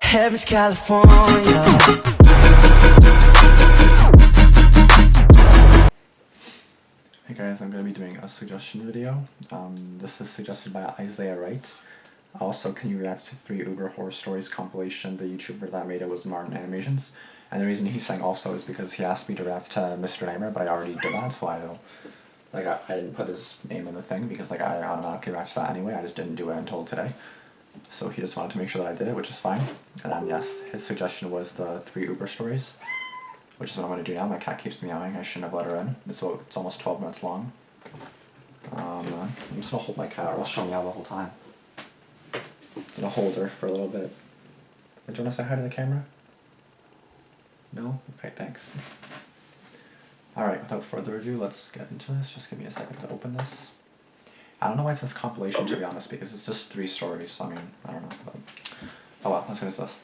Heaven's California. Hey guys, I'm going to be doing a suggestion video. This is suggested by Wright. Also, can you react to 3 Uber horror stories compilation? The YouTuber that made it was Martin Animations. And the reason he's saying also is because he asked me to react to Mr. Nightmare, but I already did that, so I don't, I didn't put his name in the thing because I automatically reacted to that anyway. I just didn't do it until today. So he just wanted to make sure that I did it, which is fine. And then yes, his suggestion was the 3 Uber stories, which is what I'm going to do now. My cat keeps meowing. I shouldn't have let her in. It's almost 12 minutes long. I'm just going to hold my cat, or I'll show meow the whole time. I'm going to hold her for a little bit. Do you want to say hi to the camera? No? Okay, thanks. Alright, without further ado, let's get into this. Just give me a second to open this. I don't know why it says compilation, to be honest, because it's just 3 stories. I mean, I don't know. But oh well, let's get into this.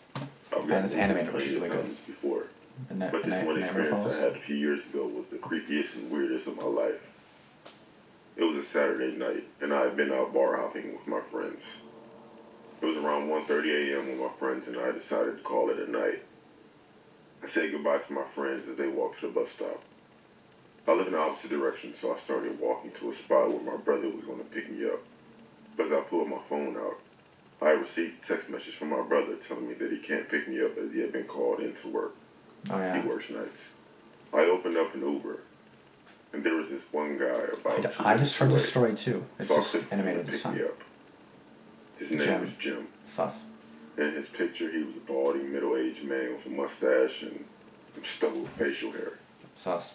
And it's animated, which is really good. Before. But this one experience I had a few years ago was the creepiest and weirdest of my life. It was a Saturday night, and I had been out bar hopping with my friends. It was around 1:30 a.m. when my friends and I decided to call it a night. I said goodbye to my friends as they walked to the bus stop. I live in the opposite direction, so I started walking to a spot where my brother was going to pick me up. But as I pulled my phone out, I received a text message from my brother telling me that he can't pick me up as he had been called into work. Oh, yeah. He works nights. I opened up an Uber, and there was this one guy about I just heard this story too. It's so just animated this time. His name was Jim. Sus. In his picture, he was a baldy, middle-aged man with a mustache and some stubbled facial hair. Sus.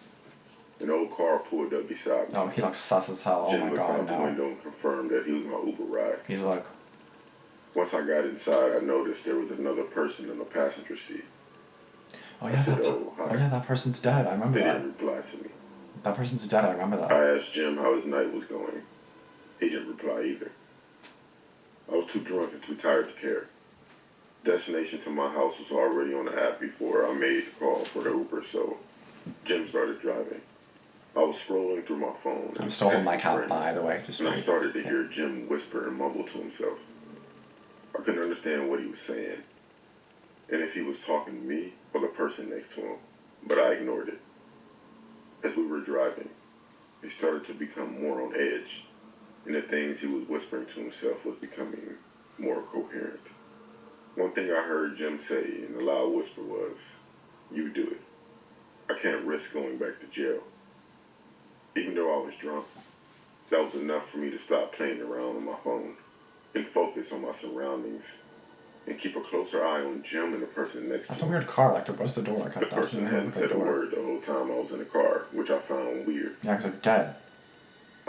An old car pulled up beside me. Oh, he looks sus as hell. Oh Jim my looked god, out the window and confirmed that he was my Uber ride. He's like... Once I got inside, I noticed there was another person in the passenger seat. Oh yeah, I said, "Oh, hi." yeah, that person's dead. I remember They that. didn't reply to me. That person's dead. I remember that. I asked Jim how his night was going. He didn't reply either. I was too drunk and too tired to care. Destination to my house was already on the app before I made the call for the Uber, so Jim started driving. I was scrolling through my phone. I'm still holding my cat, by the way. And I started to hear Jim whisper and mumble to himself. I couldn't understand what he was saying, and if he was talking to me or the person next to him, but I ignored it. As we were driving, he started to become more on edge, and the things he was whispering to himself was becoming more coherent. One thing I heard Jim say in a loud whisper was, "You do it. I can't risk going back to jail." Even though I was drunk, that was enough for me to stop playing around on my phone and focus on my surroundings and keep a closer eye on Jim and the person next to him. That's a weird car. Like, what's the door? The person hadn't said a word the whole time I was in the car, which I found weird. Yeah, because they're dead.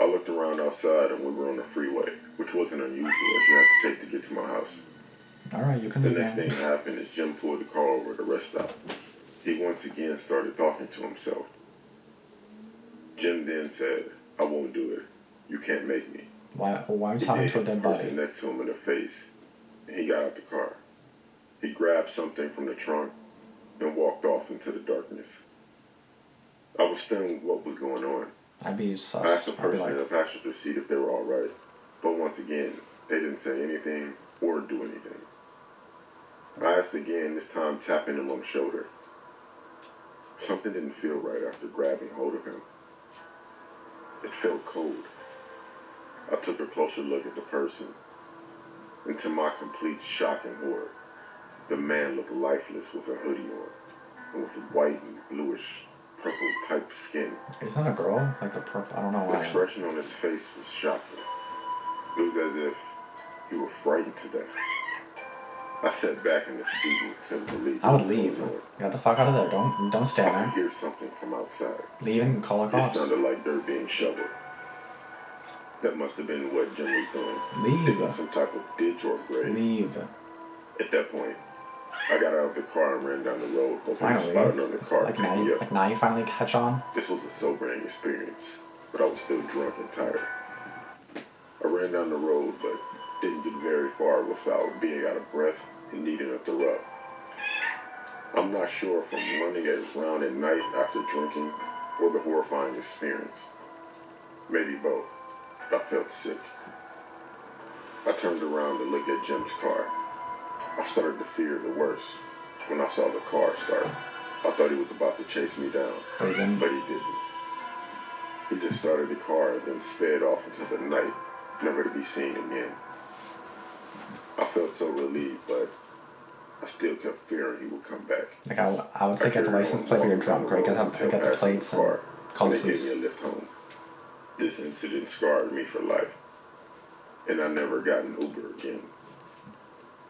I looked around outside and we were on the freeway, which wasn't unusual as you have to take to get to my house. Alright, you can The leave. next thing happened is Jim pulled the car over at the rest stop. He once again started talking to himself. Jim then said, "I won't do it. You can't make me." Why are you talking to a dead body? He hit the person next to him in the face, and he got out the car. He grabbed something from the trunk and walked off into the darkness. I was stunned with what was going on. I'd be sus. I asked the person in the passenger seat if they were all right, but once again, they didn't say anything or do anything. I asked again, this time tapping him on the shoulder. Something didn't feel right after grabbing hold of him. It felt cold. I took a closer look at the person, and to my complete shock and horror, the man looked lifeless with a hoodie on, and with white and bluish purple type skin. Is that a girl? Like the purple? I don't know why. The expression on his face was shocking. It was as if he were frightened to death. I sat back in the seat and couldn't believe it. I would leave. Get the fuck out of there. Don't stand I there. could hear something from outside. Leave and call a It cops. sounded like dirt being shoveled. That must have been what Jim was doing. Leave. Digging some type of ditch or grave. Leave. At that point, I got out of the car and ran down the road, hoping to spot another car to pick me up. Now you finally catch on? This was a sobering experience, but I was still drunk and tired. I ran down the road, but didn't get very far without being out of breath and needing a throw up. I'm not sure if I'm running around at night after drinking or the horrifying experience. Maybe both. I felt sick. I turned around to look at Jim's car. I started to fear the worst when I saw the car start. I thought he was about to chase me down, But he didn't. but he didn't. He just started the car and then sped off into the night, never to be seen again. I felt so relieved, but I still kept fearing he would come back. Like I would say get the license plate, but you're drunk, right? Get the plates and call the They gave police. me a lift home. This incident scarred me for life, and I never got an Uber again.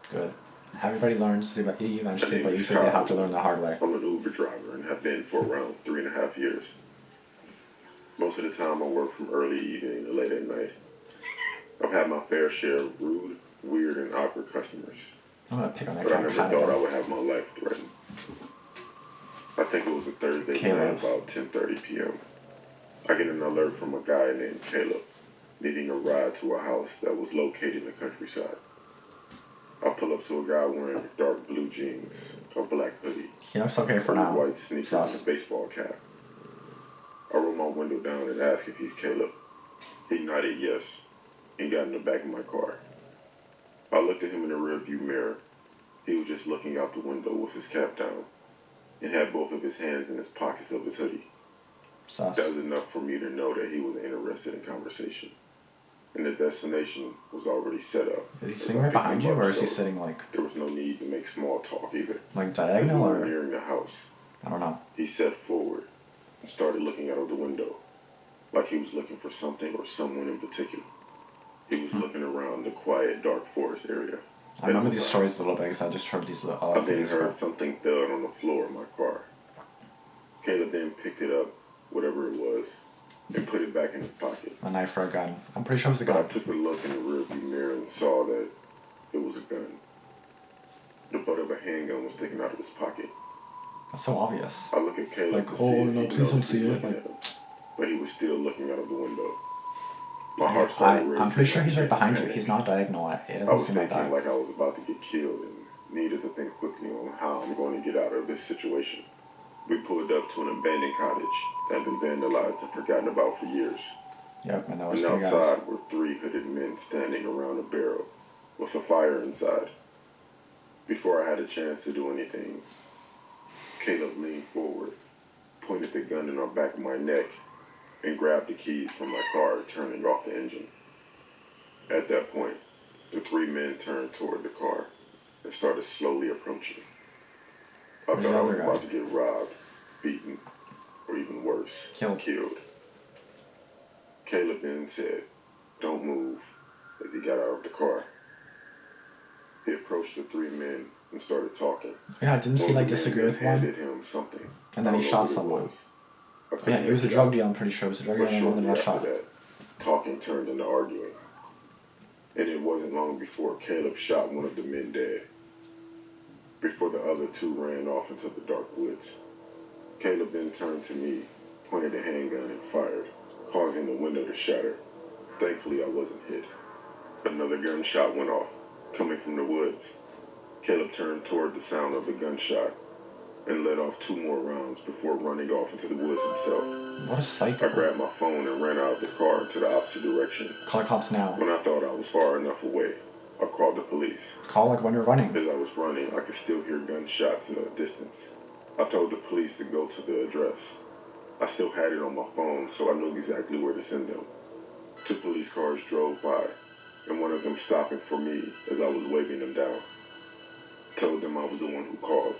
Good. Everybody learns eventually, My but name is usually they have to Kyle. learn the hard way. I'm an Uber driver and have been for around 3.5 years. Most of the time I work from early evening to late at night. I've had my fair share of rude, weird, and awkward customers, I'm gonna pick on that but I guy. never thought I would have my life threatened. I think it was a Thursday night about 10:30 p.m. I get an alert from a guy named Caleb needing a ride to a house that was located in the countryside. I pull up to a guy wearing dark blue jeans, a black hoodie, He looks okay for now. white sneakers, Sus. and a baseball cap. I roll my window down and ask if he's Caleb. He nodded yes and got in the back of my car. I looked at him in the rearview mirror. He was just looking out the window with his cap down and had both of his hands in his pockets of his hoodie. Sus. That was enough for me to know that he was interested in conversation. And the destination was already set up. Is he as sitting I right picked behind him you, up, or is he so sitting like there was no need to make small talk either. As diagonal, we were or nearing the house, I don't know. he stepped forward and started looking out of the window, like he was looking for something or someone in particular. He was looking around the quiet, dark forest area. I remember these stories a little bit because I just heard these I then videos heard ago. something thud on the floor of my car. Caleb then picked it up, whatever it was, and put it back in his pocket. A knife or a gun. I'm pretty sure it was a But I gun. took a look in the rearview mirror and saw that it was a gun. The butt of a handgun was sticking out of his pocket. That's so obvious. I look at Caleb Like, to see oh, if no, he please don't noticed see me it. looking Like, at him, but he was still looking out of the window. My heart started racing. I'm pretty sure he's right behind you. Panic. He's not diagonal. It I doesn't was seem like thinking that. like I was about to get killed and needed to think quickly on how I'm going to get out of this situation. We pulled up to an abandoned cottage that had been vandalized and forgotten about for years. Yep, and there And was 2 guys. outside were 3 hooded men standing around a barrel with a fire inside. Before I had a chance to do anything, Caleb leaned forward, pointed the gun in the back of my neck, and grabbed the keys from my car, turning off the engine. At that point, the 3 men turned toward the car and started slowly approaching. I Where's thought the I was other about guy? to get robbed, beaten, or even worse, Killed. Caleb then said, "Don't move," as he got out of the car. He approached the 3 men and started talking. Yeah, didn't he One of like the disagree men with one? handed him something. And then I he don't shot know what it someone. was. I Yeah, couldn't it was a make it drug out. deal, I'm pretty sure. It was a drug But deal and one of them shortly got after shot. that, talking turned into arguing. And it wasn't long before Caleb shot one of the men dead, before the other 2 ran off into the dark woods. Caleb then turned to me, pointed a handgun and fired, causing the window to shatter. Thankfully, I wasn't hit. Another gunshot went off, coming from the woods. Caleb turned toward the sound of the gunshot and let off 2 more rounds before running off into the woods himself. What a I psycho. grabbed my phone and ran out of the car to the opposite direction. Call the cops now. When I thought I was far enough away, I called the police. Call like when you're running. As I was running, I could still hear gunshots in the distance. I told the police to go to the address. I still had it on my phone, so I knew exactly where to send them. 2 police cars drove by, and one of them stopping for me as I was waving them down. Told them I was the one who called.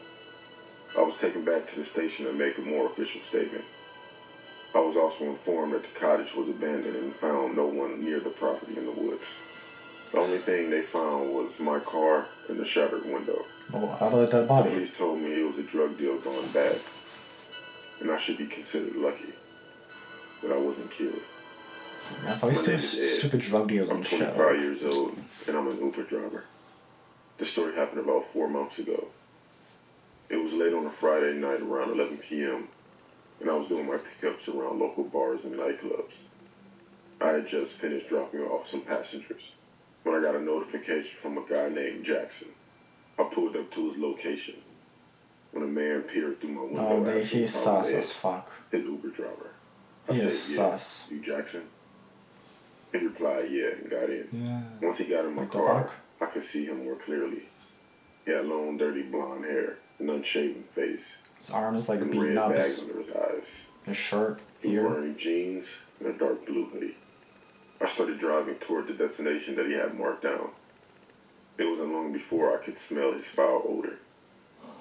I was taken back to the station to make a more official statement. I was also informed that the cottage was abandoned and found no one near the property in the woods. The only thing they found was my car and the shattered window. Oh, out of the dead The body. police told me it was a drug deal gone bad, and I should be considered lucky that I wasn't killed. That's always My doing name is Ed. stupid drug deals I'm and shit. 25 years old, and I'm an Uber driver. This story happened about 4 months ago. It was late on a Friday night around 11 p.m., and I was doing my pickups around local bars and nightclubs. I had just finished dropping off some passengers when I got a notification from a guy named Jackson. I pulled up to his location when a man peered through my window Oh, dude, asking he's if I was sus Ed, as fuck. his Uber driver. I He said, is "Yeah, sus. you Jackson?" He replied, "Yeah," and got in. Yeah. Once he got in my What the car, fuck? I could see him more clearly. He had long, dirty blonde hair, an unshaven face, His arm is like and beaten red up. bags under his eyes. His shirt He was here. wearing jeans and a dark blue hoodie. I started driving toward the destination that he had marked down. It wasn't long before I could smell his foul odor.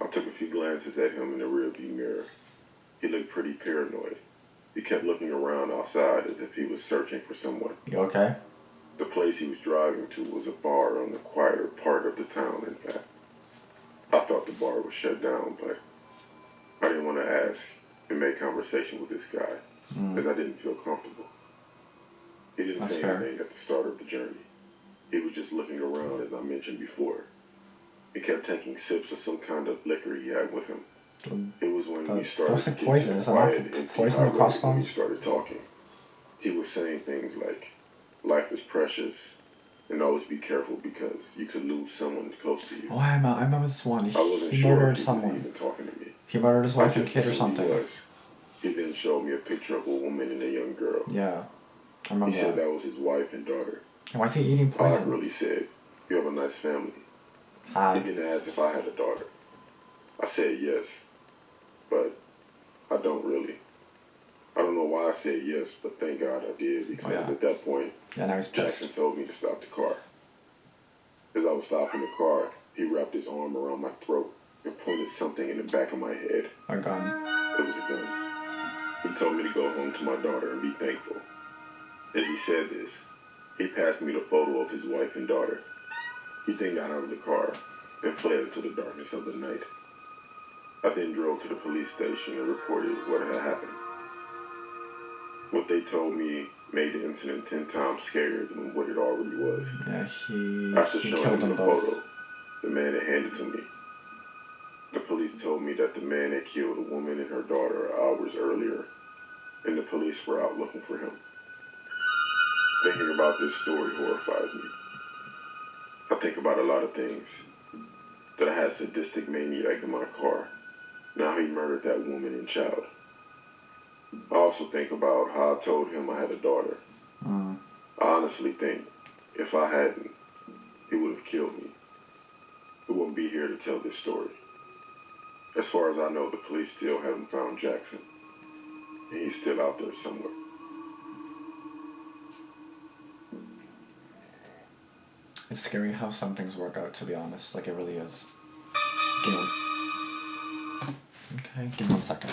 I took a few glances at him in the rearview mirror. He looked pretty paranoid. He kept looking around outside as if he was searching for someone. You okay? The place he was driving to was a bar on the quieter part of the town, in fact. I thought the bar was shut down, but I didn't want to ask and make conversation with this guy because I didn't feel comfortable. He didn't That's say fair. anything at the start of the journey. He was just looking around, as I mentioned before. He kept taking sips of some kind of liquor he had with him. It was when we started Those to like get poison. to Is the that quiet, not empty poison the highway when he crossbones? started talking. He was saying things like, life is precious, and always be careful because you could lose someone close to you. Oh, I remember this one. I wasn't He sure murdered if he was someone. even talking to me. He murdered his I wife and just kid or assumed he something. was. He then showed me a picture of a woman and a young girl. Yeah, I He remember said that. that was his wife and daughter. Why is he eating I poison? really said, you have a nice family. He Hi. then asked if I had a daughter. I said yes, but I don't really. I don't know why I said yes, but thank God I did because Yeah. at that point, Yeah, now he's Jackson pissed. told me to stop the car. As I was stopping the car, he wrapped his arm around my throat and pointed something in the back of my head. A gun. It was a gun. He told me to go home to my daughter and be thankful. As he said this, he passed me the photo of his wife and daughter. He then got out of the car and fled into the darkness of the night. I then drove to the police station and reported what had happened. What they told me made the incident 10 times scarier than what it already was. Yeah, After he showing killed him them the both. photo, the man had handed to me. The police told me that the man had killed a woman and her daughter hours earlier, and the police were out looking for him. Thinking about this story horrifies me. I think about a lot of things. That I had a sadistic maniac in my car. Now he murdered that woman and child. I also think about how I told him I had a daughter. I honestly think if I hadn't, he would have killed me. We wouldn't be here to tell this story. As far as I know, the police still haven't found Jackson. And he's still out there somewhere. It's scary how some things work out, to be honest. Like, it really is. Give me one... Okay, give me 1 second.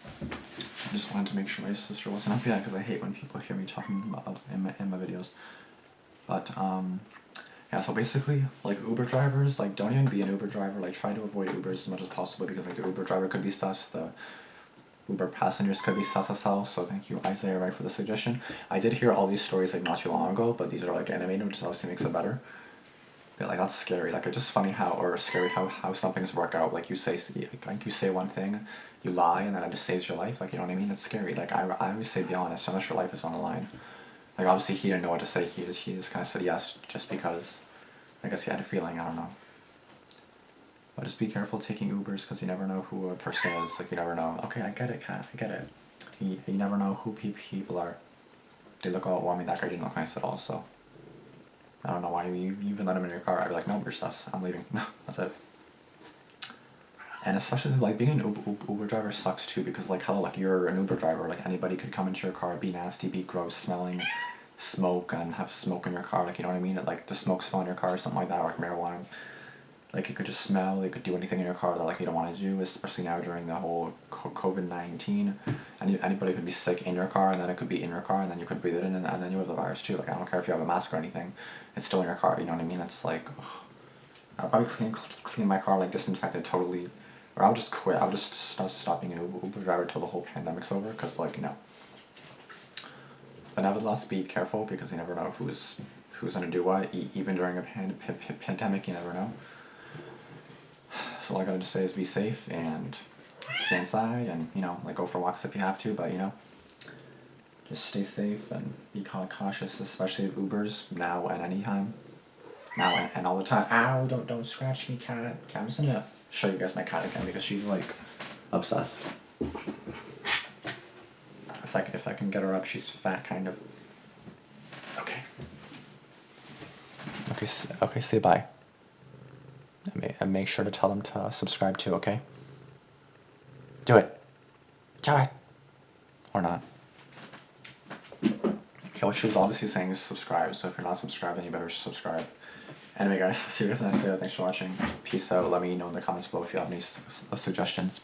I just wanted to make sure my sister wasn't up yet, because I hate when people hear me talking about in my videos. But, yeah, so basically, like, Uber drivers, like, don't even be an Uber driver. Like, try to avoid Ubers as much as possible, because, like, the Uber driver could be sus, the Uber passengers could be sus as hell. So thank you, Isaiah Wright, for the suggestion. I did hear all these stories, like, not too long ago, but these are, like, animated, which obviously makes it better. But, like, that's scary. Like, it's just funny how, or scary how some things work out. Like, you say one thing, you lie, and then it just saves your life. Like, you know what I mean? It's scary. Like, I always say be honest, unless your life is on the line. Like, obviously, he didn't know what to say. He just kind of said yes, just because, I guess he had a feeling, I don't know. But just be careful taking Ubers, because you never know who a person is. Like, you never know. Okay, I get it, Kat, I get it. You never know who people are. They look all, well, I mean, that guy didn't look nice at all, so. I don't know why you even let him in your car. I'd be like, no, you're sus. I'm leaving. No, that's it. And especially, like, being an Uber driver sucks, too, because, like, hell, like, you're an Uber driver. Like, anybody could come into your car, be nasty, be gross, smelling smoke, and have smoke in your car. Like, you know what I mean? Like, the smoke smell in your car or something like that, or like marijuana. Like, it could just smell. It could do anything in your car that, like, you don't want to do, especially now during the whole COVID-19. Anybody could be sick in your car, and then it could be in your car, and then you could breathe it in, and then you have the virus, too. Like, I don't care if you have a mask or anything. It's still in your car, you know what I mean? It's like, ugh. I'll probably clean my car, like, disinfect it totally. Or I'll just quit. I'll just stop being an Uber driver till the whole pandemic's over, because, like, no. But nevertheless, be careful, because you never know who's going to do what. Even during a pandemic, you never know. So all I gotta just say is be safe and stay inside and, you know, like, go for walks if you have to, but, you know, just stay safe and be cautious, especially with Ubers, now and anytime. Now and all the time. Ow, don't scratch me, cat. I'm just gonna show you guys my cat again, because she's, like, obsessed. if I can get her up, she's fat, kind of. Okay. Okay, say bye. And make sure to tell them to subscribe too, okay? Do it. Do it. Or not. Okay, what she was obviously saying is subscribe, so if you're not subscribed, then you better subscribe. Anyway guys, see you guys in the next video. Thanks for watching. Peace out. Let me know in the comments below if you have any suggestions.